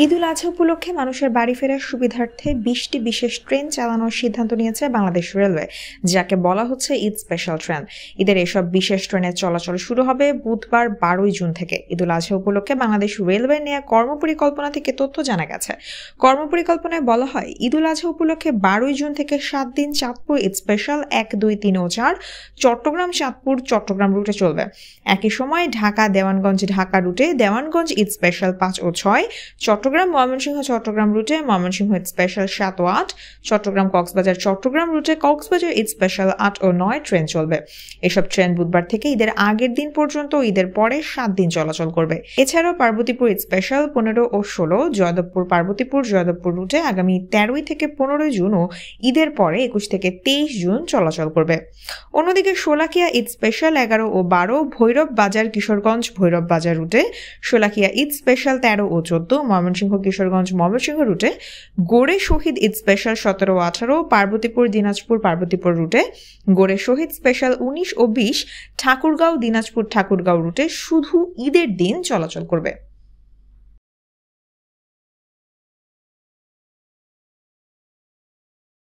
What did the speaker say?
ঈদুল আজহা উপলক্ষে মানুষের বাড়ি ফেরার সুবিধার্থে 20টি বিশেষ ট্রেন চালানোর সিদ্ধান্ত নিয়েছে বাংলাদেশ রেলওয়ে, যাকে বলা হচ্ছে ঈদ স্পেশাল ট্রেন। ঈদের এসব বিশেষ ট্রেনের চলাচল শুরু হবে বুধবার 12 জুন থেকে। ঈদুল আজহা উপলক্ষে বাংলাদেশ রেলওয়ে নেওয়া কর্মপরিকল্পনা থেকে তথ্য জানা গেছে। কর্মপরিকল্পনায় বলা হয়, ঈদুল আজহা উপলক্ষে 12 জুন থেকে 7 দিন চাঁদপুর ঈদ স্পেশাল 1, 2, 3 ও 4 চট্টগ্রাম চাঁদপুর চট্টগ্রাম রুটে চলবে। একই সময় ঢাকা দেওয়ানগঞ্জ ঢাকা রুটে দেওয়ানগঞ্জ ঈদ স্পেশাল 5 ও 6, চট্টগ্রাম ময়মনসিংহ চট্টগ্রাম রুটে ময়মনসিংহ ঈদ স্পেশাল 7 ও 8, চট্টগ্রাম কক্সবাজার চট্টগ্রাম রুটে কক্সবাজার ঈদ স্পেশাল 8 ও 9 ট্রেন চলবে। এসব ট্রেন বুধবার থেকে ঈদের আগের দিন পর্যন্ত ঈদের পরে 7 দিন চলাচল করবে। এছাড়াও পার্বতীপুর ঈদ স্পেশাল 15 ও 16, জয়দেবপুর পার্বতীপুর জয়দেবপুর রুটে আগামী 13 থেকে 15 জুন ও ঈদের পরে 21 থেকে 23 জুন চলাচল করবে। অন্যদিকে শোলাকিয়া ঈদ স্পেশাল 11 ও 12, ভৈরব বাজার কিশোরগঞ্জ ভৈরব বাজার রুটে, শোলাকিয়া ঈদ স্পেশাল 13 ও 14, ময়মনসিংহ কিশোরগঞ্জ ময়মনসিংহ রুটে, গোড়ে শহীদ ঈদ স্পেশাল 17 ও 18, পার্বতীপুর দিনাজপুর পার্বতীপুর রুটে, গোড়ে শহীদ স্পেশাল 19 ও 20, ঠাকুরগাঁও দিনাজপুর ঠাকুরগাঁও রুটে শুধু ঈদের দিন চলাচল করবে।